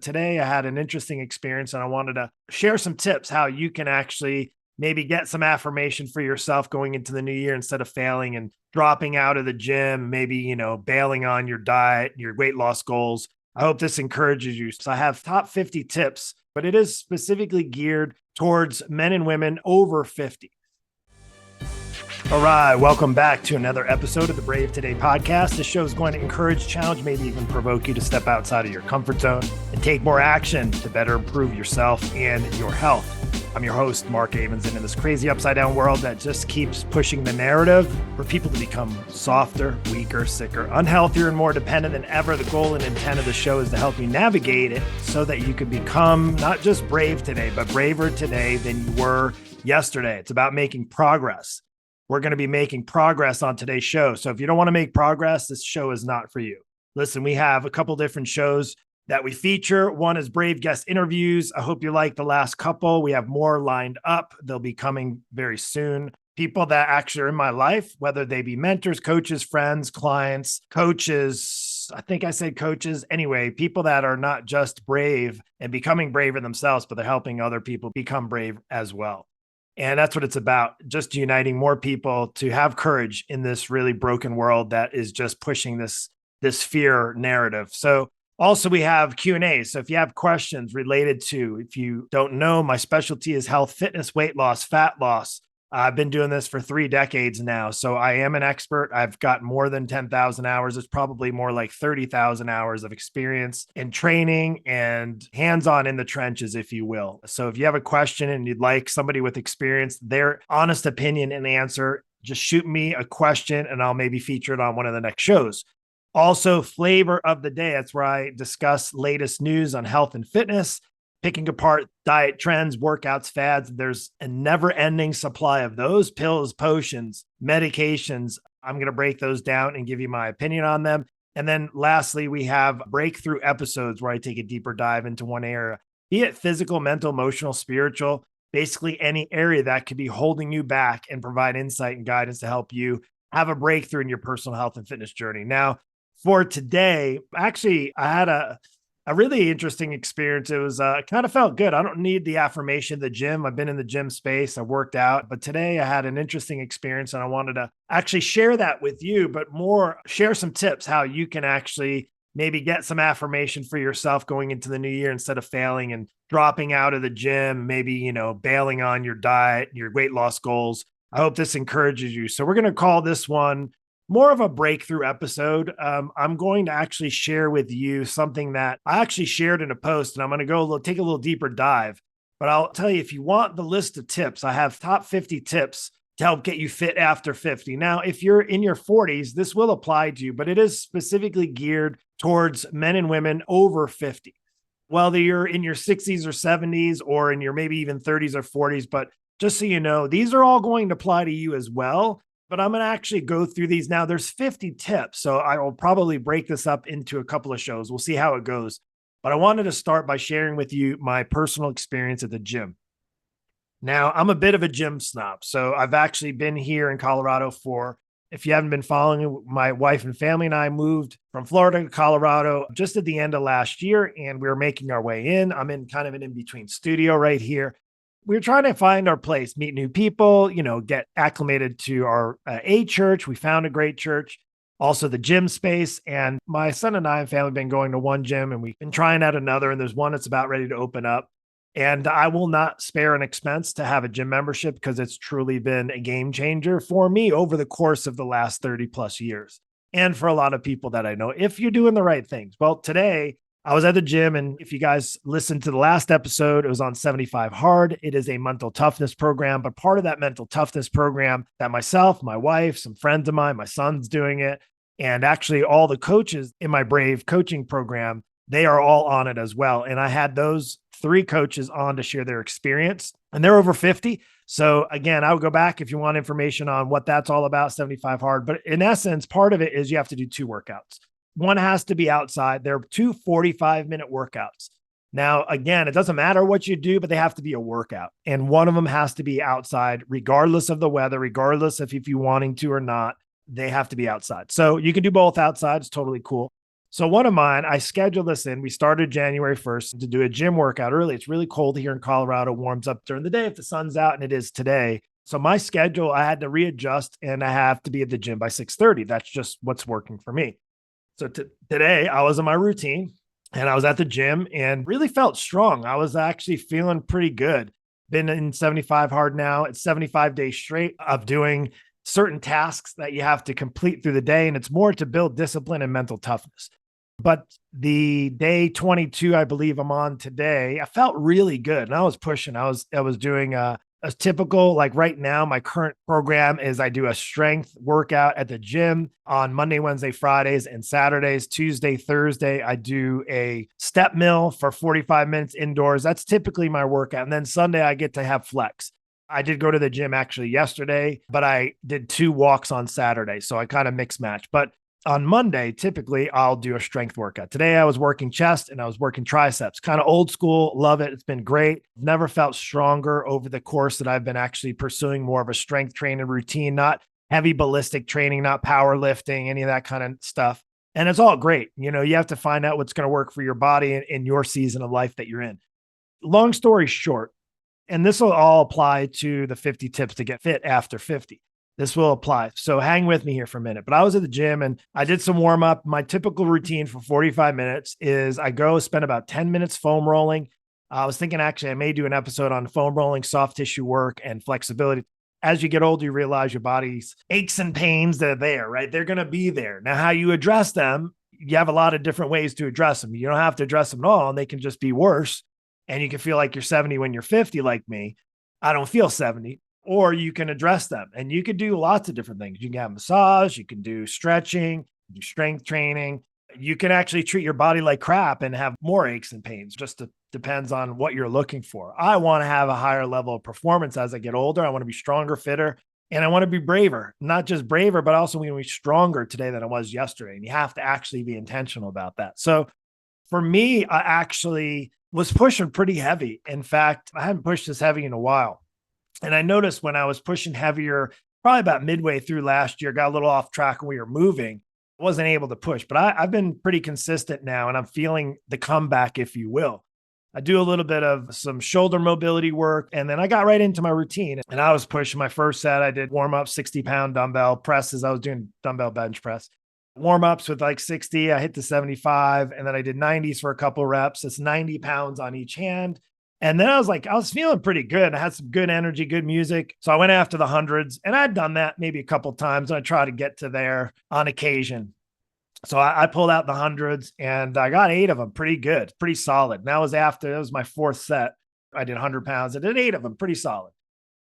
Today, I had an interesting experience and I wanted to share some tips how you can actually maybe get some affirmation for yourself going into the new year instead of failing and dropping out of the gym, maybe, bailing on your diet, your weight loss goals. I hope this encourages you. So I have top 50 tips, but it is specifically geared towards men and women over 50. All right, welcome back to another episode of the Brave Today podcast. This show is going to encourage, challenge, maybe even provoke you to step outside of your comfort zone and take more action to better improve yourself and your health. I'm your host, Mark Avens, and in this crazy upside down world that just keeps pushing the narrative for people to become softer, weaker, sicker, unhealthier, and more dependent than ever, the goal and intent of the show is to help you navigate it so that you can become not just brave today, but braver today than you were yesterday. It's about making progress. We're going to be making progress on today's show. So if you don't want to make progress, this show is not for you. Listen, we have a couple different shows that we feature. One is Brave guest interviews. I hope you like the last couple. We have more lined up. They'll be coming very soon. People that actually are in my life, whether they be mentors, coaches, friends, clients, coaches. I think I said coaches. Anyway, people that are not just brave and becoming braver themselves, but they're helping other people become brave as well. And that's what it's about, just uniting more people to have courage in this really broken world that is just pushing this fear narrative. So also we have Q&A. So if you have questions related to, if you don't know, my specialty is health, fitness, weight loss, fat loss. I've been doing this for 3 decades now. So I am an expert. I've got more than 10,000 hours. It's probably more like 30,000 hours of experience in training and hands-on in the trenches, if you will. So if you have a question and you'd like somebody with experience, their honest opinion and answer, just shoot me a question and I'll maybe feature it on one of the next shows. Also, flavor of the day. That's where I discuss latest news on health and fitness, picking apart diet trends, workouts, fads. There's a never-ending supply of those pills, potions, medications. I'm going to break those down and give you my opinion on them. And then lastly, we have breakthrough episodes where I take a deeper dive into one area, be it physical, mental, emotional, spiritual, basically any area that could be holding you back and provide insight and guidance to help you have a breakthrough in your personal health and fitness journey. Now, for today, actually, I had a really interesting experience. It was kind of felt good. I don't need the affirmation of the gym. I've been in the gym space. I worked out, but today I had an interesting experience and I wanted to actually share that with you, but more share some tips how you can actually maybe get some affirmation for yourself going into the new year instead of failing and dropping out of the gym, maybe, bailing on your diet, your weight loss goals. I hope this encourages you. So we're going to call this one more of a breakthrough episode. I'm going to actually share with you something that I actually shared in a post, and I'm going to take a little deeper dive. But I'll tell you, if you want the list of tips, I have top 50 tips to help get you fit after 50. Now, if you're in your 40s, this will apply to you, but it is specifically geared towards men and women over 50. Whether you're in your 60s or 70s, or in your maybe even 30s or 40s, but just so you know, these are all going to apply to you as well. But I'm going to actually go through these now. There's 50 tips, so I will probably break this up into a couple of shows. We'll see how it goes. But I wanted to start by sharing with you my personal experience at the gym. Now, I'm a bit of a gym snob. So I've actually been here in Colorado if you haven't been following, my wife and family and I moved from Florida to Colorado just at the end of last year, and we were making our way in. I'm in kind of an in-between studio right here. We were trying to find our place, meet new people, get acclimated to our A church. We found a great church, also the gym space. And my son and I and family have been going to one gym and we've been trying out another. And there's one that's about ready to open up. And I will not spare an expense to have a gym membership because it's truly been a game changer for me over the course of the last 30 plus years. And for a lot of people that I know, if you're doing the right things. Well, today, I was at the gym, and if you guys listened to the last episode, it was on 75 Hard. It is a mental toughness program, but part of that mental toughness program that myself, my wife, some friends of mine, my son's doing it, and actually all the coaches in my Brave coaching program, they are all on it as well. And I had those 3 coaches on to share their experience, and they're over 50. So again, I would go back if you want information on what that's all about, 75 Hard. But in essence, part of it is you have to do 2 workouts. One has to be outside. There are 2 45-minute workouts. Now, again, it doesn't matter what you do, but they have to be a workout. And one of them has to be outside, regardless of the weather, regardless of if you're wanting to or not, they have to be outside. So you can do both outside. It's totally cool. So one of mine, I scheduled this in. We started January 1st to do a gym workout early. It's really cold here in Colorado, warms up during the day if the sun's out, and it is today. So my schedule, I had to readjust and I have to be at the gym by 6:30. That's just what's working for me. So today I was in my routine and I was at the gym and really felt strong. I was actually feeling pretty good. Been in 75 hard now. It's 75 days straight of doing certain tasks that you have to complete through the day. And it's more to build discipline and mental toughness. But the day 22, I believe I'm on today, I felt really good. And I was pushing. I was doing a typical, like right now, my current program is I do a strength workout at the gym on Monday, Wednesday, Fridays, and Saturdays. Tuesday, Thursday, I do a step mill for 45 minutes indoors. That's typically my workout. And then Sunday, I get to have flex. I did go to the gym actually yesterday, but I did 2 walks on Saturday. So I kind of mix match. But on Monday, typically I'll do a strength workout. Today I was working chest and I was working triceps, kind of old school. Love it. It's been great. Never felt stronger over the course that I've been actually pursuing more of a strength training routine, not heavy ballistic training, not powerlifting, any of that kind of stuff. And it's all great. You have to find out what's going to work for your body in your season of life that you're in. Long story short, and this will all apply to the 50 tips to get fit after 50. This will apply. So hang with me here for a minute. But I was at the gym and I did some warm up. My typical routine for 45 minutes is I go spend about 10 minutes foam rolling. I was thinking actually I may do an episode on foam rolling, soft tissue work, and flexibility. As you get older, you realize your body's aches and pains, they're there, right? They're going to be there. Now, how you address them, you have a lot of different ways to address them. You don't have to address them at all, and they can just be worse. And you can feel like you're 70 when you're 50, like me. I don't feel 70. Or you can address them, and you could do lots of different things. You can have massage, you can do stretching, do strength training. You can actually treat your body like crap and have more aches and pains. Depends on what you're looking for. I want to have a higher level of performance as I get older. I want to be stronger, fitter, and I want to be braver. Not just braver, but also going to be stronger today than I was yesterday. And you have to actually be intentional about that. So for me, I actually was pushing pretty heavy. In fact, I haven't pushed this heavy in a while. And I noticed when I was pushing heavier, probably about midway through last year, got a little off track when we were moving, wasn't able to push, but I've been pretty consistent now and I'm feeling the comeback, if you will. I do a little bit of some shoulder mobility work. And then I got right into my routine and I was pushing my first set. I did warm up 60-pound dumbbell presses. I was doing dumbbell bench press. Warm ups with like 60. I hit the 75 and then I did 90s for a couple reps. It's 90 pounds on each hand. And then I was feeling pretty good. I had some good energy, good music. So I went after the hundreds and I'd done that maybe a couple of times. And I try to get to there on occasion. So I pulled out the hundreds and I got 8 of them pretty good, pretty solid. And that was my 4th set. I did 100 pounds. I did 8 of them pretty solid.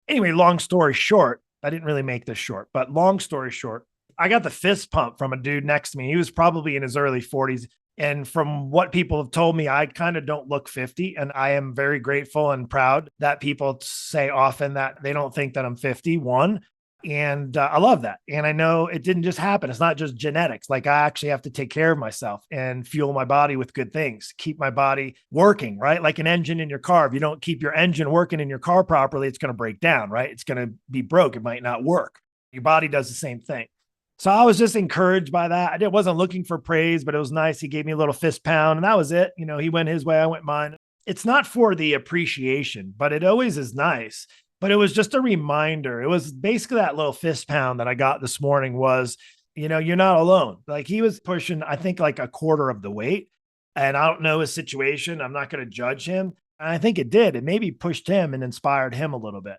Anyway, long story short, I didn't really make this short, but long story short, I got the fist pump from a dude next to me. He was probably in his early 40s. And from what people have told me, I kind of don't look 50. And I am very grateful and proud that people say often that they don't think that I'm 51. And I love that. And I know it didn't just happen. It's not just genetics. Like I actually have to take care of myself and fuel my body with good things, keep my body working, right? Like an engine in your car. If you don't keep your engine working in your car properly, it's going to break down, right? It's going to be broke. It might not work. Your body does the same thing. So I was just encouraged by that. I wasn't looking for praise, but it was nice. He gave me a little fist pound and that was it. He went his way, I went mine. It's not for the appreciation, but it always is nice. But it was just a reminder. It was basically that little fist pound that I got this morning was, you're not alone. Like he was pushing, I think like a quarter of the weight. And I don't know his situation. I'm not going to judge him. And I think it did. It maybe pushed him and inspired him a little bit.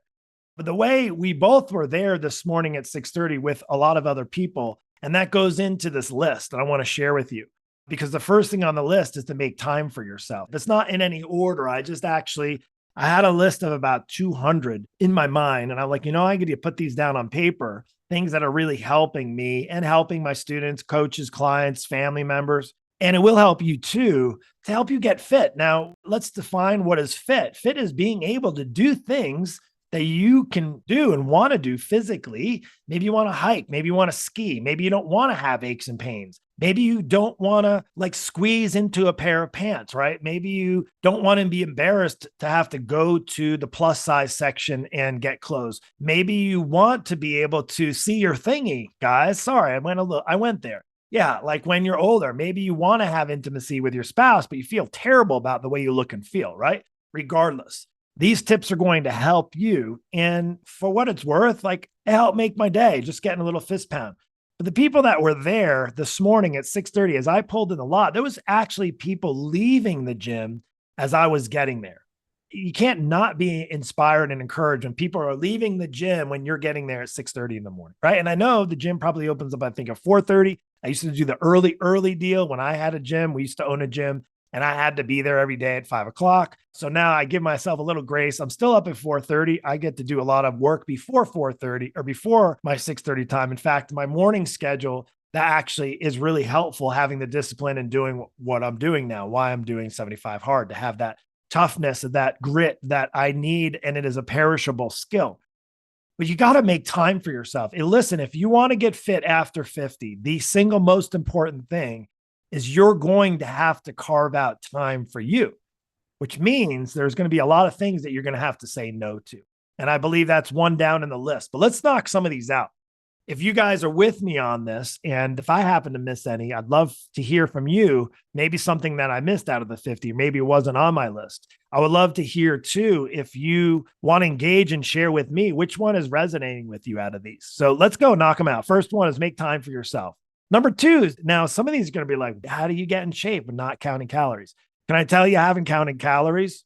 But the way we both were there this morning at 6:30 with a lot of other people, and that goes into this list that I want to share with you. Because the first thing on the list is to make time for yourself. It's not in any order. I had a list of about 200 in my mind. And I'm like, I get to put these down on paper, things that are really helping me and helping my students, coaches, clients, family members. And it will help you too, to help you get fit. Now, let's define what is fit. Fit is being able to do things that you can do and want to do physically. Maybe you want to hike. Maybe you want to ski. Maybe you don't want to have aches and pains. Maybe you don't want to squeeze into a pair of pants, right? Maybe you don't want to be embarrassed to have to go to the plus size section and get clothes. Maybe you want to be able to see your thingy, guys. Sorry, I went there. Yeah, like when you're older, maybe you want to have intimacy with your spouse, but you feel terrible about the way you look and feel, right? Regardless, these tips are going to help you. And for what it's worth, like it helped make my day, just getting a little fist pound. But the people that were there this morning at 6:30, as I pulled in the lot, there was actually people leaving the gym as I was getting there. You can't not be inspired and encouraged when people are leaving the gym when you're getting there at 6:30 in the morning, right? And I know the gym probably opens up, I think, at 4:30. I used to do the early deal when I had a gym. We used to own a gym and I had to be there every day at 5 o'clock. So now I give myself a little grace. I'm still up at 4:30. I get to do a lot of work before 4:30 or before my 6:30 time. In fact, my morning schedule, that actually is really helpful, having the discipline and doing what I'm doing now, why I'm doing 75 hard, to have that toughness and that grit that I need. And it is a perishable skill. But you got to make time for yourself. And listen, if you want to get fit after 50, the single most important thing is you're going to have to carve out time for you, which means there's going to be a lot of things that you're going to have to say no to. And I believe that's one down in the list. But let's knock some of these out. If you guys are with me on this, and if I happen to miss any, I'd love to hear from you. Maybe something that I missed out of the 50, or maybe it wasn't on my list. I would love to hear too, if you want to engage and share with me, which one is resonating with you out of these. So let's go knock them out. First one is make time for yourself. Number two is, now some of these are going to be like, how do you get in shape with not counting calories? Can I tell you, I haven't counted calories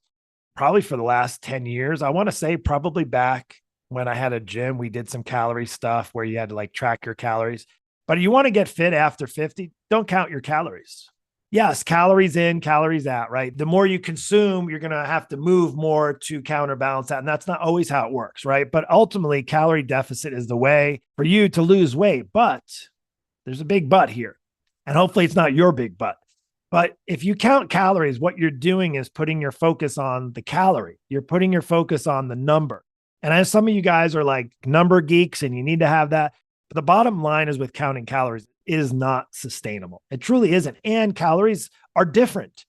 probably for the last 10 years. I want to say probably back when I had a gym, we did some calorie stuff where you had to like track your calories. But you want to get fit after 50, don't count your calories. Yes, calories in, calories out, right? The more you consume, you're going to have to move more to counterbalance that. And that's not always how it works, right? But ultimately, calorie deficit is the way for you to lose weight. But there's a big but here. And hopefully it's not your big but. But if you count calories, what you're doing is putting your focus on the calorie. You're putting your focus on the number. And as some of you guys are like number geeks and you need to have that, but the bottom line is with counting calories, it is not sustainable. It truly isn't. And calories are different.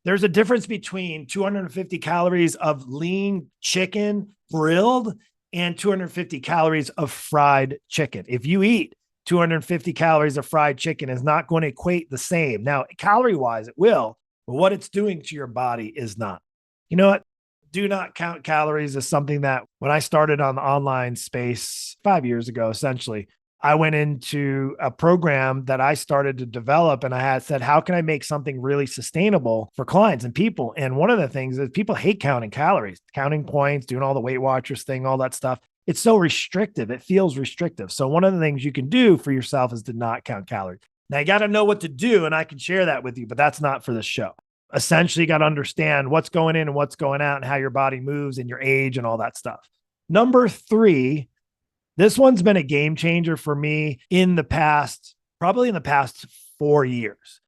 There's a difference between 250 calories of lean chicken grilled and 250 calories of fried chicken. If you eat 250 calories of fried chicken, is not going to equate the same. Now, calorie wise, it will, but what it's doing to your body is not. You know what? Do not count calories is something that when I started on the online space 5 years ago, essentially, I went into a program that I started to develop, and I had said, how can I make something really sustainable for clients and people? And one of the things is people hate counting calories, counting points, doing all the Weight Watchers thing, all that stuff. It's so restrictive. It feels restrictive. So one of the things you can do for yourself is to not count calories. Now you got to know what to do, and I can share that with you, but that's not for the show. Essentially, you got to understand what's going in and what's going out and how your body moves and your age and all that stuff. Number three, this one's been a game changer for me probably in the past 4 years.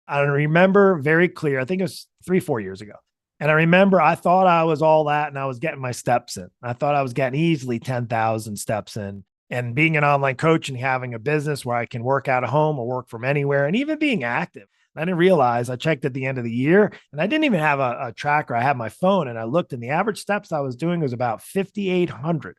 I remember very clear, I think it was 3-4 years ago. And I remember I thought I was all that and I was getting my steps in. I thought I was getting easily 10,000 steps in. And being an online coach and having a business where I can work out of home or work from anywhere and even being active. I didn't realize, I checked at the end of the year and I didn't even have a tracker. I had my phone and I looked, and the average steps I was doing was about 5,800.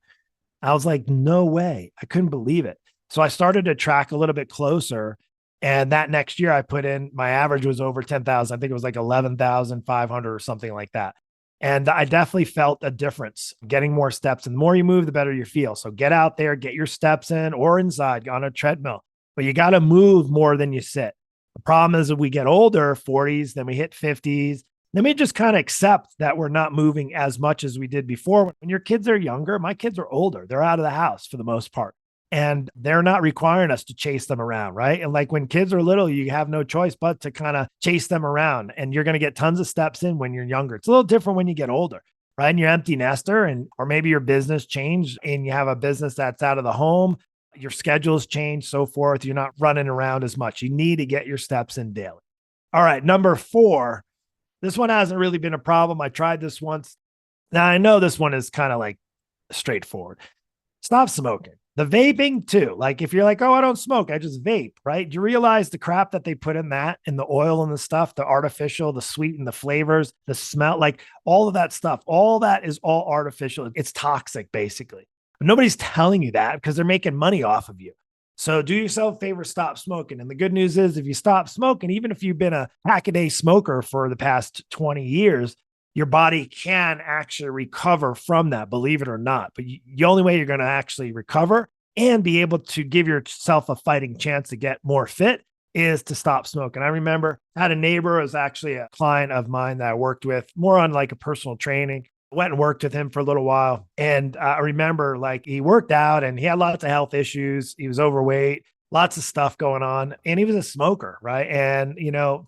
I was like, no way. I couldn't believe it. So I started to track a little bit closer. And that next year I put in, my average was over 10,000. I think it was like 11,500 or something like that. And I definitely felt a difference getting more steps. And the more you move, the better you feel. So get out there, get your steps in or inside on a treadmill, but you got to move more than you sit. The problem is that we get older, 40s, then we hit 50s. Then we just kind of accept that we're not moving as much as we did before. When your kids are younger, my kids are older. They're out of the house for the most part. And they're not requiring us to chase them around, right? And like when kids are little, you have no choice but to kind of chase them around. And you're going to get tons of steps in when you're younger. It's a little different when you get older, right? And you're empty nester, or maybe your business changed and you have a business that's out of the home. Your schedules change, so forth. You're not running around as much. You need to get your steps in daily. All right. Number 4, this one hasn't really been a problem. I tried this once. Now I know this one is kind of like straightforward. Stop smoking. The vaping too. Like if you're like, oh, I don't smoke, I just vape, right? Do you realize the crap that they put in that, and the oil and the stuff, the artificial, the sweet and the flavors, the smell, like all of that stuff, all that is all artificial. It's toxic basically. But nobody's telling you that because they're making money off of you. So do yourself a favor, stop smoking. And the good news is if you stop smoking, even if you've been a pack a day smoker for the past 20 years, your body can actually recover from that, believe it or not. But the only way you're going to actually recover and be able to give yourself a fighting chance to get more fit is to stop smoking. I remember I had a neighbor who was actually a client of mine that I worked with more on like a personal training. Went and worked with him for a little while. And I remember like he worked out and he had lots of health issues. He was overweight, lots of stuff going on. And he was a smoker, right? And,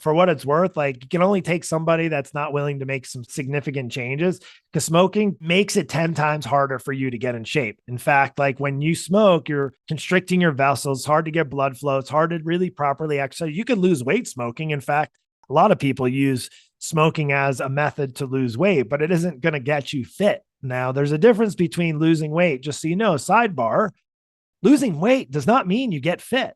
for what it's worth, like you can only take somebody that's not willing to make some significant changes because smoking makes it 10 times harder for you to get in shape. In fact, like when you smoke, you're constricting your vessels, it's hard to get blood flow, it's hard to really properly exercise. You could lose weight smoking. In fact, a lot of people use smoking as a method to lose weight, but it isn't going to get you fit. Now, there's a difference between losing weight, just so you know, sidebar, losing weight does not mean you get fit.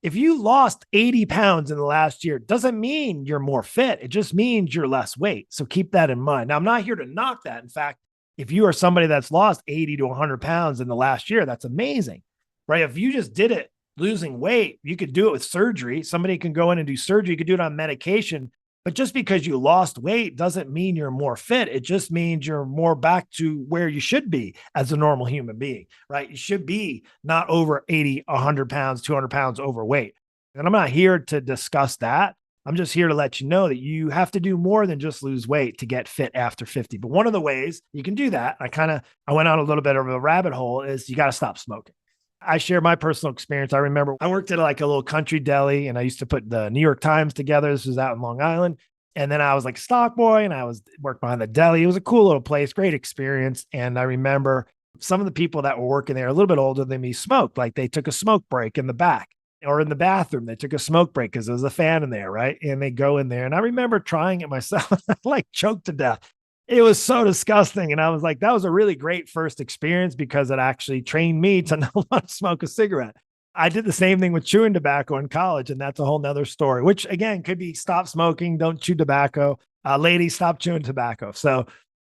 If you lost 80 pounds in the last year, doesn't mean you're more fit. It just means you're less weight. So keep that in mind. Now, I'm not here to knock that. In fact, if you are somebody that's lost 80 to 100 pounds in the last year, that's amazing, right? If you just did it losing weight, you could do it with surgery. Somebody can go in and do surgery. You could do it on medication. But just because you lost weight doesn't mean you're more fit. It just means you're more back to where you should be as a normal human being, right? You should be not over 80, 100 pounds, 200 pounds overweight. And I'm not here to discuss that. I'm just here to let you know that you have to do more than just lose weight to get fit after 50. But one of the ways you can do that, I went on a little bit of a rabbit hole, is you got to stop smoking. I share my personal experience. I remember I worked at like a little country deli and I used to put the New York Times together. This was out in Long Island. And then I was like stock boy and I was worked behind the deli. It was a cool little place, great experience. And I remember some of the people that were working there a little bit older than me smoked. Like they took a smoke break in the back or in the bathroom. They took a smoke break because there was a fan in there, right? And they go in there. And I remember trying it myself, like choked to death. It was so disgusting. And I was like, that was a really great first experience because it actually trained me to not want to smoke a cigarette. I did the same thing with chewing tobacco in college, and that's a whole nother story, which again could be stop smoking, don't chew tobacco. Ladies, stop chewing tobacco. So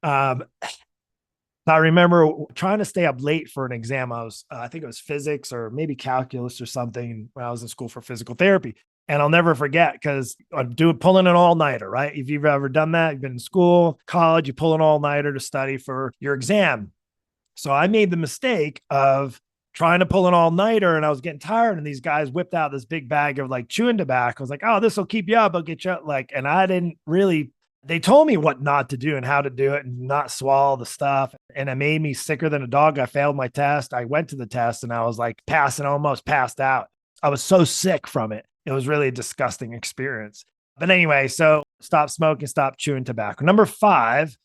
I remember trying to stay up late for an exam. I think it was physics or maybe calculus or something when I was in school for physical therapy. And I'll never forget because I'm pulling an all-nighter, right? If you've ever done that, you've been in school, college, you pull an all-nighter to study for your exam. So I made the mistake of trying to pull an all-nighter and I was getting tired. And these guys whipped out this big bag of like chewing tobacco. I was like, oh, this will keep you up. I'll get you up. And I didn't really, they told me what not to do and how to do it and not swallow the stuff. And it made me sicker than a dog. I failed my test. I went to the test and I was like almost passed out. I was so sick from it. It was really a disgusting experience. But anyway, so stop smoking, stop chewing tobacco. Number 5,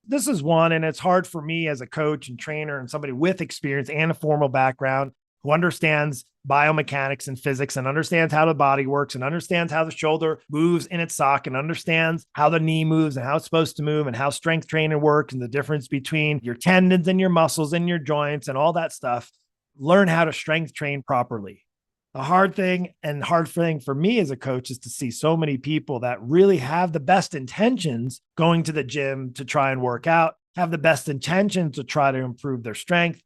this is one, and it's hard for me as a coach and trainer and somebody with experience and a formal background who understands biomechanics and physics and understands how the body works and understands how the shoulder moves in its socket and understands how the knee moves and how it's supposed to move and how strength training works and the difference between your tendons and your muscles and your joints and all that stuff. Learn how to strength train properly. The hard thing for me as a coach is to see so many people that really have the best intentions going to the gym to try and work out, have the best intentions to try to improve their strength,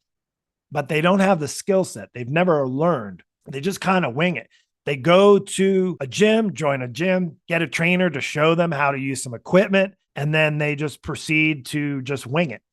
but they don't have the skill set. They've never learned. They just kind of wing it. They go to a gym, join a gym, get a trainer to show them how to use some equipment, and then they just proceed to just wing it.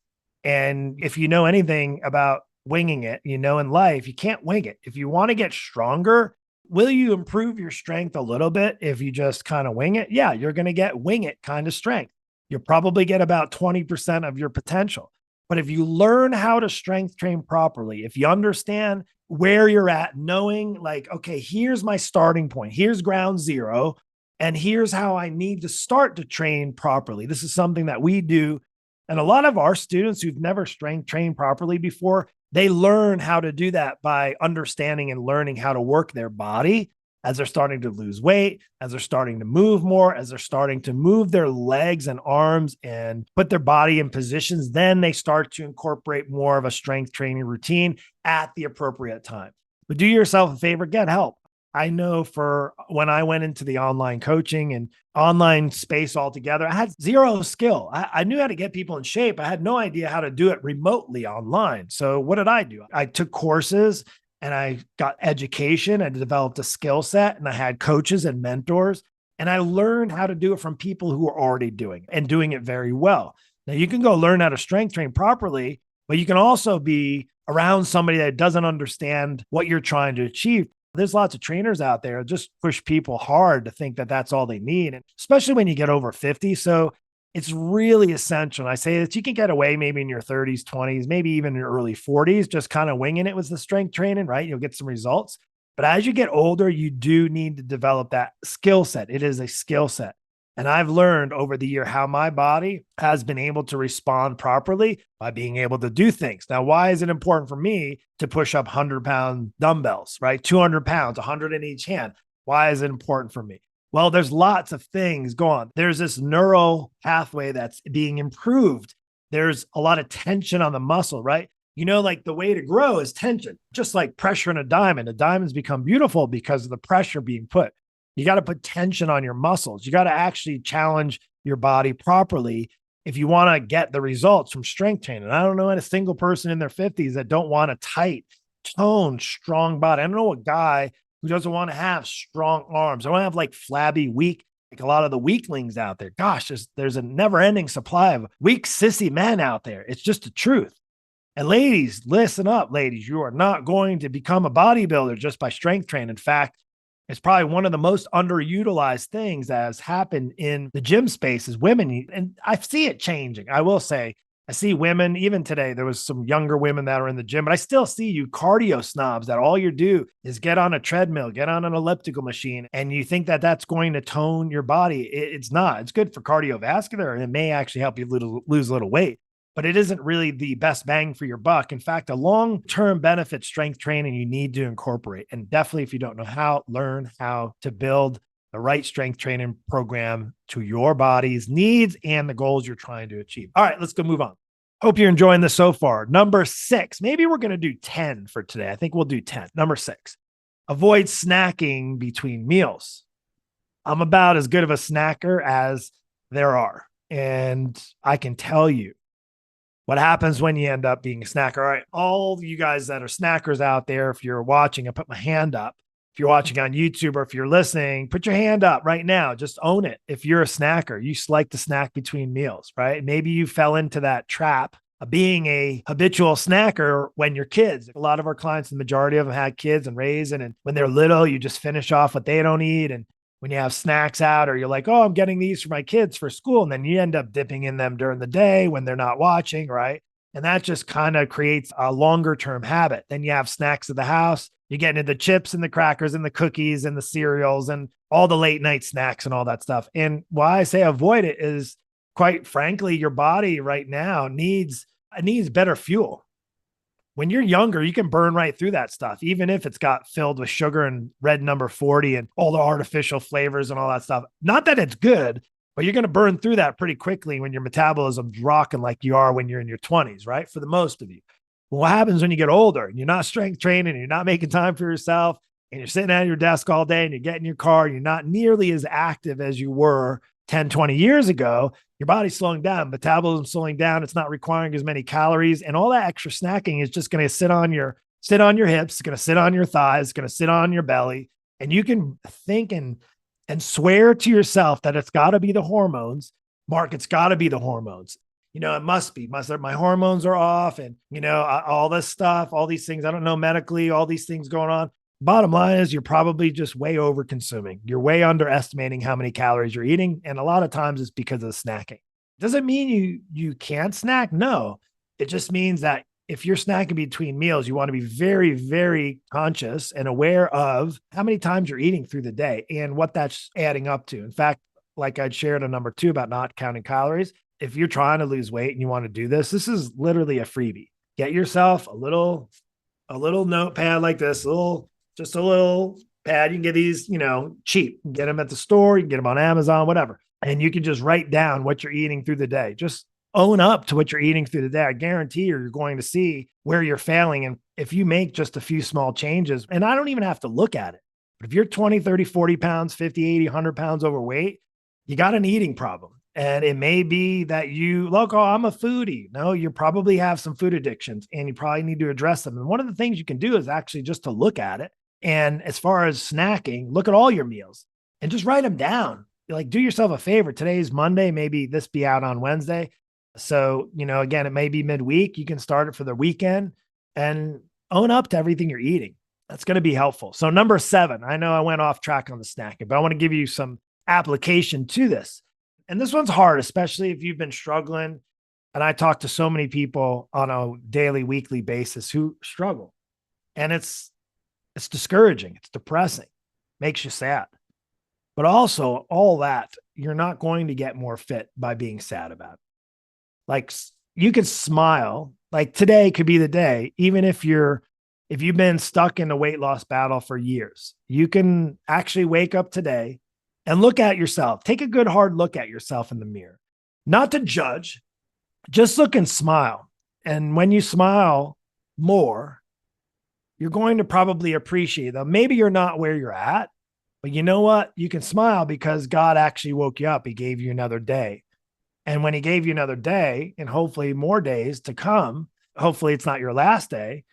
And if you know anything about winging it, in life, you can't wing it. If you want to get stronger, will you improve your strength a little bit if you just kind of wing it? Yeah, you're going to get wing it kind of strength. You'll probably get about 20% of your potential. But if you learn how to strength train properly, if you understand where you're at, knowing like, okay, here's my starting point, here's ground zero, and here's how I need to start to train properly. This is something that we do. And a lot of our students who've never strength trained properly before, they learn how to do that by understanding and learning how to work their body as they're starting to lose weight, as they're starting to move more, as they're starting to move their legs and arms and put their body in positions. Then they start to incorporate more of a strength training routine at the appropriate time. But do yourself a favor, get help. I know for when I went into the online coaching and online space altogether, I had zero skill. I knew how to get people in shape. I had no idea how to do it remotely online. So what did I do? I took courses and I got education. I developed a skill set and I had coaches and mentors. And I learned how to do it from people who are already doing it and doing it very well. Now you can go learn how to strength train properly, but you can also be around somebody that doesn't understand what you're trying to achieve. There's lots of trainers out there that just push people hard to think that that's all they need, and especially when you get over 50. So it's really essential. And I say that you can get away maybe in your 30s, 20s, maybe even in your early 40s, just kind of winging it with the strength training, right? You'll get some results. But as you get older, you do need to develop that skill set. It is a skill set. And I've learned over the year how my body has been able to respond properly by being able to do things. Now, why is it important for me to push up 100-pound dumbbells, right? 200 pounds, 100 in each hand. Why is it important for me? Well, there's lots of things going on. There's this neural pathway that's being improved. There's a lot of tension on the muscle, right? Like the way to grow is tension, just like pressure in a diamond. A diamond's become beautiful because of the pressure being put. You got to put tension on your muscles. You got to actually challenge your body properly if you want to get the results from strength training. I don't know a single person in their 50s that don't want a tight, toned, strong body. I don't know a guy who doesn't want to have strong arms. I don't have like flabby, weak, like a lot of the weaklings out there. Gosh, there's a never ending supply of weak, sissy men out there. It's just the truth. And ladies, listen up, ladies. You are not going to become a bodybuilder just by strength training. In fact, it's probably one of the most underutilized things that has happened in the gym space is women. And I see it changing. I will say, I see women, even today, there was some younger women that are in the gym, but I still see you cardio snobs that all you do is get on a treadmill, get on an elliptical machine, and you think that that's going to tone your body. It's not. It's good for cardiovascular, and it may actually help you lose a little weight, but it isn't really the best bang for your buck. In fact, a long-term benefit strength training you need to incorporate. And definitely, if you don't know how, learn how to build the right strength training program to your body's needs and the goals you're trying to achieve. All right, let's go move on. Hope you're enjoying this so far. Number 6, maybe we're going to do 10 for today. I think we'll do 10. Number 6, avoid snacking between meals. I'm about as good of a snacker as there are. And I can tell you, what happens when you end up being a snacker? All right, all of you guys that are snackers out there, if you're watching, I put my hand up. If you're watching on YouTube or if you're listening, put your hand up right now. Just own it. If you're a snacker, you like to snack between meals, right? Maybe you fell into that trap of being a habitual snacker when you're kids. A lot of our clients, the majority of them had kids and raising, and when they're little, you just finish off what they don't eat. And when you have snacks out, or you're like, oh, I'm getting these for my kids for school. And then you end up dipping in them during the day when they're not watching, right? And that just kind of creates a longer term habit. Then you have snacks at the house. You get into the chips and the crackers and the cookies and the cereals and all the late night snacks and all that stuff. And why I say avoid it is, quite frankly, your body right now needs better fuel. When you're younger, you can burn right through that stuff, even if it's got filled with sugar and red number 40 and all the artificial flavors and all that stuff. Not that it's good, but you're going to burn through that pretty quickly when your metabolism's rocking like you are when you're in your 20s, right? For the most of you. But what happens when you get older and you're not strength training, and you're not making time for yourself, and you're sitting at your desk all day and you get in your car, and you're not nearly as active as you were 10, 20 years ago, your body's slowing down, metabolism's slowing down. It's not requiring as many calories, and all that extra snacking is just going to sit on your hips. It's going to sit on your thighs. It's going to sit on your belly. And you can think and swear to yourself that it's got to be the hormones. Mark, it's got to be the hormones. It must be. My hormones are off, and, all this stuff, all these things. I don't know medically, all these things going on. Bottom line is you're probably just way over consuming. You're way underestimating how many calories you're eating. And a lot of times it's because of snacking. Doesn't mean you can't snack. No, it just means that if you're snacking between meals, you want to be very, very conscious and aware of how many times you're eating through the day and what that's adding up to. In fact, like I'd shared on number 2 about not counting calories. If you're trying to lose weight and you want to do this, this is literally a freebie. Get yourself a little notepad like this, just a little pad. You can get these, cheap. You can get them at the store. You can get them on Amazon, whatever. And you can just write down what you're eating through the day. Just own up to what you're eating through the day. I guarantee you're going to see where you're failing. And if you make just a few small changes, and I don't even have to look at it, but if you're 20, 30, 40 pounds, 50, 80, 100 pounds overweight, you got an eating problem. And it may be that look, oh, I'm a foodie. No, you probably have some food addictions and you probably need to address them. And one of the things you can do is actually just to look at it. And as far as snacking, look at all your meals and just write them down. Like, do yourself a favor. Today's Monday. Maybe this be out on Wednesday. So, again, it may be midweek. You can start it for the weekend and own up to everything you're eating. That's going to be helpful. So, number 7, I know I went off track on the snacking, but I want to give you some application to this. And this one's hard, especially if you've been struggling. And I talk to so many people on a daily, weekly basis who struggle. And it's discouraging. It's depressing, makes you sad. But also, all that, you're not going to get more fit by being sad about it. Like, you could smile. Like, today could be the day, even if you've been stuck in a weight loss battle for years, you can actually wake up today and look at yourself. Take a good hard look at yourself in the mirror, not to judge, just look and smile. And when you smile more, you're going to probably appreciate them. Maybe you're not where you're at, but you know what? You can smile because God actually woke you up. He gave you another day. And when he gave you another day and hopefully more days to come, hopefully it's not your last day.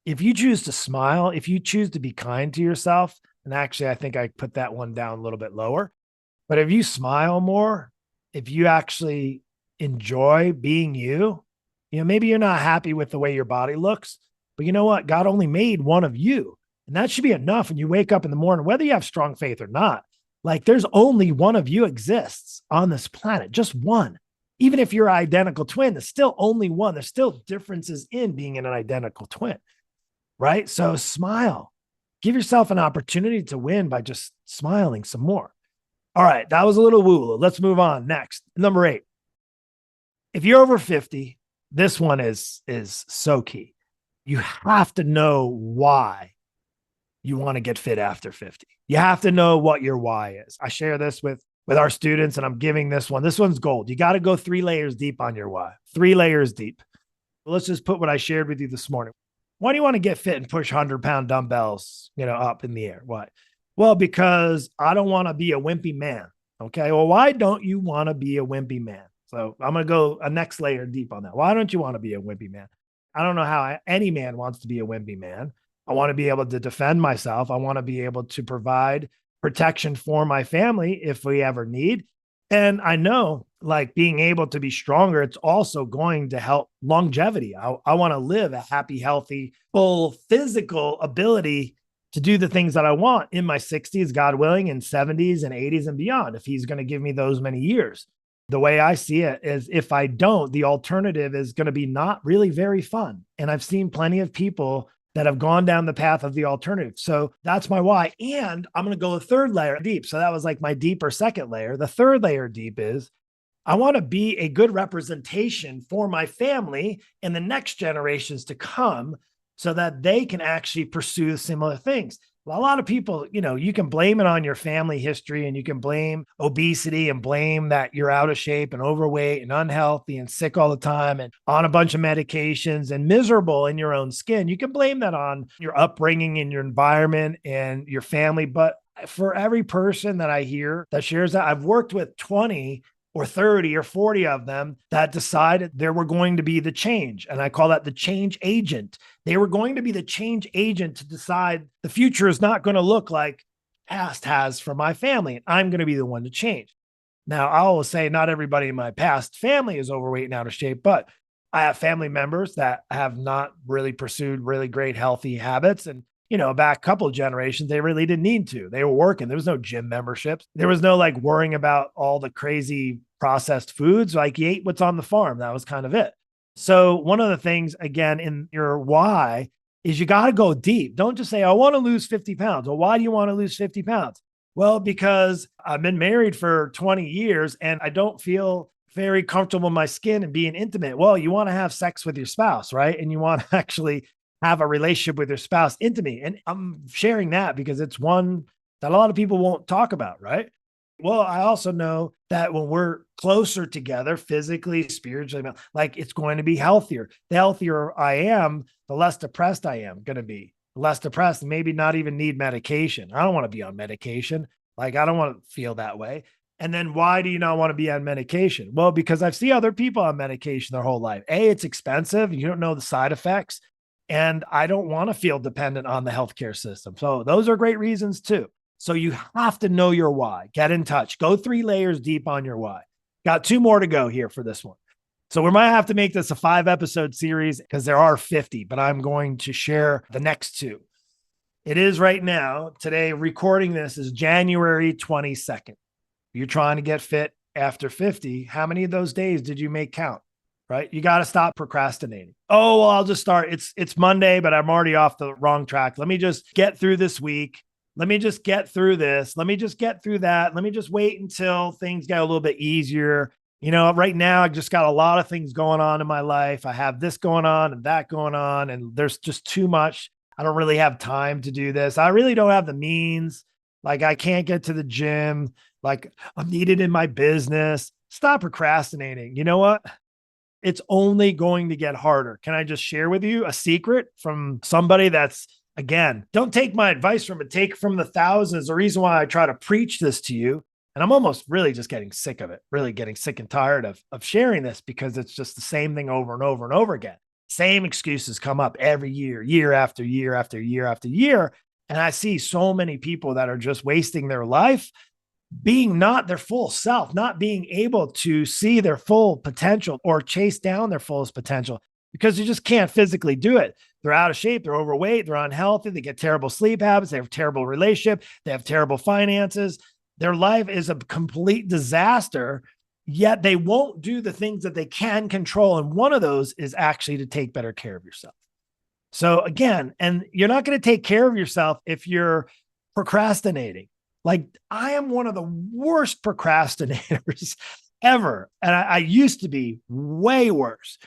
If you choose to smile, if you choose to be kind to yourself, and actually I think I put that one down a little bit lower, but if you smile more, if you actually enjoy being you, maybe you're not happy with the way your body looks, but you know what? God only made one of you. And that should be enough when you wake up in the morning, whether you have strong faith or not. Like, there's only one of you exists on this planet, just one. Even if you're an identical twin, there's still only one. There's still differences in being an identical twin, right? So smile. Give yourself an opportunity to win by just smiling some more. All right, that was a little woo. Let's move on. Next, number 8. If you're over 50, this one is so key. You have to know why you want to get fit after 50. You have to know what your why is. I share this with our students, and I'm giving this one. This one's gold. You got to go 3 layers deep on your why. 3 layers deep. Let's just put what I shared with you this morning. Why do you want to get fit and push 100-pound dumbbells, up in the air? Why? Well, because I don't want to be a wimpy man. Okay. Well, why don't you want to be a wimpy man? So I'm going to go a next layer deep on that. Why don't you want to be a wimpy man? I don't know how any man wants to be a wimpy man. I want to be able to defend myself. I want to be able to provide protection for my family if we ever need. And I know, like, being able to be stronger, it's also going to help longevity. I want to live a happy, healthy, full physical ability to do the things that I want in my 60s, God willing, in 70s and 80s and beyond, if he's going to give me those many years. The way I see it is, if I don't, the alternative is going to be not really very fun. And I've seen plenty of people that have gone down the path of the alternative. So that's my why. And I'm going to go a 3rd layer deep. So that was like my deeper 2nd layer. The 3rd layer deep is, I want to be a good representation for my family and the next generations to come so that they can actually pursue similar things. A lot of people, you can blame it on your family history, and you can blame obesity and blame that you're out of shape and overweight and unhealthy and sick all the time and on a bunch of medications and miserable in your own skin. You can blame that on your upbringing and your environment and your family. But for every person that I hear that shares that, I've worked with 20 or 30 or 40 of them that decided they were going to be the change. And I call that the change agent. They were going to be the change agent to decide the future is not going to look like past has for my family. And I'm going to be the one to change. Now, I always say not everybody in my past family is overweight and out of shape, but I have family members that have not really pursued really great healthy habits. And back a couple of generations, they really didn't need to. They were working. There was no gym memberships. There was no like worrying about all the crazy processed foods. Like, you ate what's on the farm. That was kind of it. So one of the things, again, in your why is you got to go deep. Don't just say, I want to lose 50 pounds. Well, why do you want to lose 50 pounds? Well, because I've been married for 20 years and I don't feel very comfortable in my skin and being intimate. Well, you want to have sex with your spouse, right? And you want to actually have a relationship with your spouse intimately. And I'm sharing that because it's one that a lot of people won't talk about, right? Well, I also know that when we're closer together, physically, spiritually, like, it's going to be healthier. The healthier I am, the less depressed I am going to be. Less depressed, maybe not even need medication. I don't want to be on medication. Like, I don't want to feel that way. And then why do you not want to be on medication? Well, because I've seen other people on medication their whole life. A, it's expensive. You don't know the side effects. And I don't want to feel dependent on the healthcare system. So those are great reasons too. So you have to know your why. Get in touch. Go 3 layers deep on your why. Got 2 more to go here for this one. So we might have to make this a 5-episode series because there are 50, but I'm going to share the next 2. It is right now, today, recording this is January 22nd. You're trying to get fit after 50. How many of those days did you make count? Right? You got to stop procrastinating. Oh, well, I'll just start. It's Monday, but I'm already off the wrong track. Let me just get through this week. Let me just get through this. Let me just get through that. Let me just wait until things get a little bit easier. Right now I just got a lot of things going on in my life. I have this going on and that going on, and there's just too much. I don't really have time to do this. I really don't have the means. Like, I can't get to the gym. Like, I'm needed in my business. Stop procrastinating. You know what? It's only going to get harder. Can I just share with you a secret from somebody that's, again, don't take my advice from it. Take from the thousands. The reason why I try to preach this to you, and I'm almost really just getting sick of it, really getting sick and tired of sharing this, because it's just the same thing over and over and over again. Same excuses come up every year, year after year after year after year. And I see so many people that are just wasting their life being not their full self, not being able to see their full potential or chase down their fullest potential because you just can't physically do it. They're out of shape, they're overweight, they're unhealthy, they get terrible sleep habits, they have terrible relationship, they have terrible finances. Their life is a complete disaster, yet they won't do the things that they can control. And one of those is actually to take better care of yourself. So again, and you're not going to take care of yourself if you're procrastinating. Like, I am one of the worst procrastinators ever. And I used to be way worse.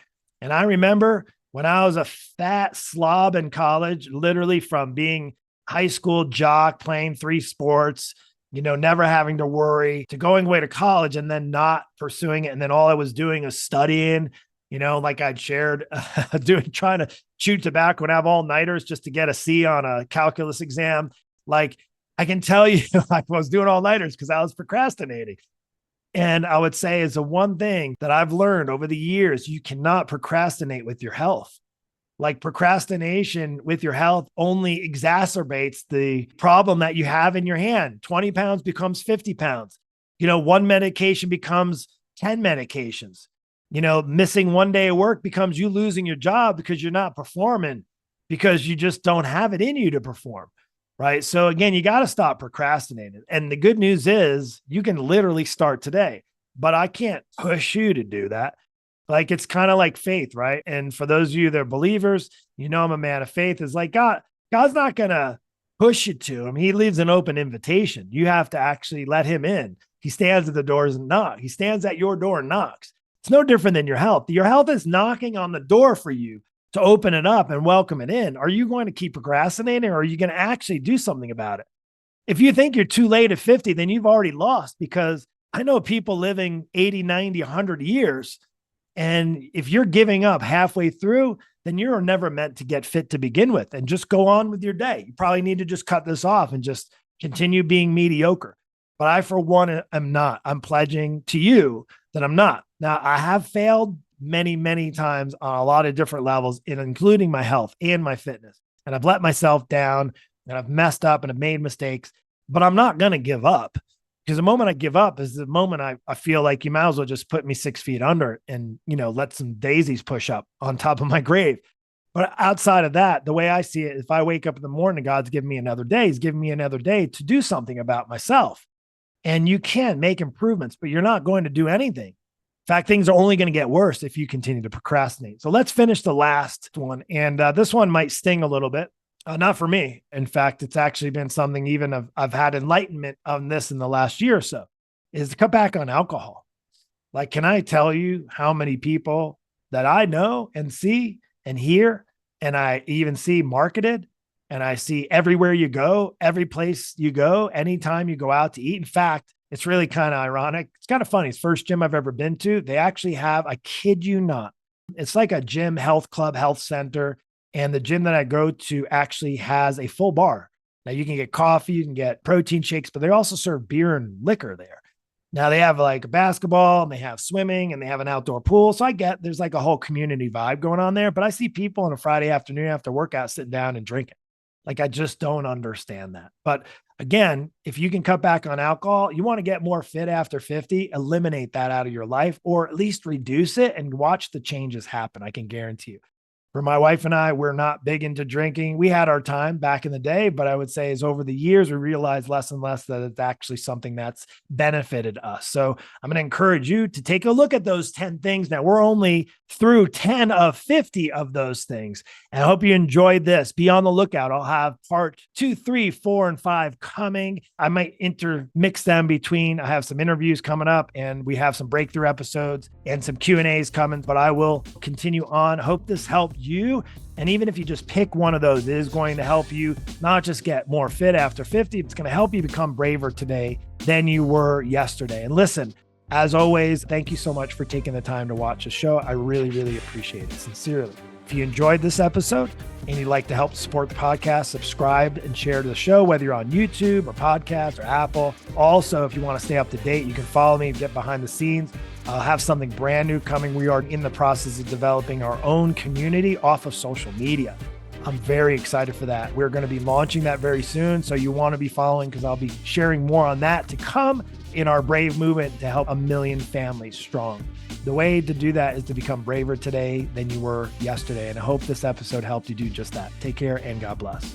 And I remember when I was a fat slob in college, literally from being high school jock, playing 3 sports, never having to worry, to going away to college and then not pursuing it. And then all I was doing is studying, like I'd shared, trying to chew tobacco and have all-nighters just to get a C on a calculus exam. Like, I can tell you, I was doing all-nighters because I was procrastinating. And I would say is the one thing that I've learned over the years, you cannot procrastinate with your health. Like, procrastination with your health only exacerbates the problem that you have in your hand. 20 pounds becomes 50 pounds. One medication becomes 10 medications. Missing 1 day of work becomes you losing your job because you're not performing, because you just don't have it in you to perform. Right. So again, you got to stop procrastinating. And the good news is you can literally start today, but I can't push you to do that. Like, it's kind of like faith, right? And for those of you that are believers, I'm a man of faith. Is like God's not going to push you to him. He leaves an open invitation. You have to actually let him in. He stands at the doors and knocks. He stands at your door and knocks. It's no different than your health. Your health is knocking on the door for you to open it up and welcome it in. Are you going to keep procrastinating, or are you going to actually do something about it? If you think you're too late at 50, then you've already lost, because I know people living 80, 90, 100 years. And if you're giving up halfway through, then you're never meant to get fit to begin with, and just go on with your day. You probably need to just cut this off and just continue being mediocre. But I, for one, am not. I'm pledging to you that I'm not. Now, I have failed many, many times on a lot of different levels, including my health and my fitness. And I've let myself down, and I've messed up, and I've made mistakes, but I'm not going to give up, because the moment I give up is the moment I feel like you might as well just put me 6 feet under and, let some daisies push up on top of my grave. But outside of that, the way I see it, if I wake up in the morning, God's given me another day. He's given me another day to do something about myself. And you can make improvements, but you're not going to do anything. In fact, things are only going to get worse if you continue to procrastinate. So let's finish the last one. And this one might sting a little bit. Not for me. In fact, it's actually been something even I've had enlightenment on this in the last year or so, is to cut back on alcohol. Like, can I tell you how many people that I know and see and hear, and I even see marketed, and I see everywhere you go, every place you go, anytime you go out to eat. In fact, it's really kind of ironic. It's kind of funny. It's the first gym I've ever been to. They actually have, I kid you not, it's like a gym, health club, health center. And the gym that I go to actually has a full bar. Now, you can get coffee, you can get protein shakes, but they also serve beer and liquor there. Now they have like basketball and they have swimming and they have an outdoor pool. So I get there's like a whole community vibe going on there, but I see people on a Friday afternoon after workout sitting down and drinking. Like I just don't understand that. But again, if you can cut back on alcohol, you want to get more fit after 50, eliminate that out of your life or at least reduce it and watch the changes happen. I can guarantee you. For my wife and I, we're not big into drinking. We had our time back in the day, but I would say is over the years, we realized less and less that it's actually something that's benefited us. So I'm going to encourage you to take a look at those 10 things. Now we're only through 10 of 50 of those things. And I hope you enjoyed this. Be on the lookout. I'll have part 2, 3, 4, and 5 coming. I might intermix them between. I have some interviews coming up and we have some breakthrough episodes and some Q&As coming, but I will continue on. Hope this helped you. And even if you just pick one of those, it is going to help you not just get more fit after 50, it's going to help you become braver today than you were yesterday. And listen, as always, thank you so much for taking the time to watch the show. I really, really appreciate it. Sincerely. If you enjoyed this episode and you'd like to help support the podcast, subscribe and share to the show, whether you're on YouTube or podcast or Apple. Also, if you want to stay up to date, you can follow me, get behind the scenes. I'll have something brand new coming. We are in the process of developing our own community off of social media. I'm very excited for that. We're going to be launching that very soon. So you want to be following because I'll be sharing more on that to come in our brave movement to help 1 million families strong. The way to do that is to become braver today than you were yesterday. And I hope this episode helped you do just that. Take care and God bless.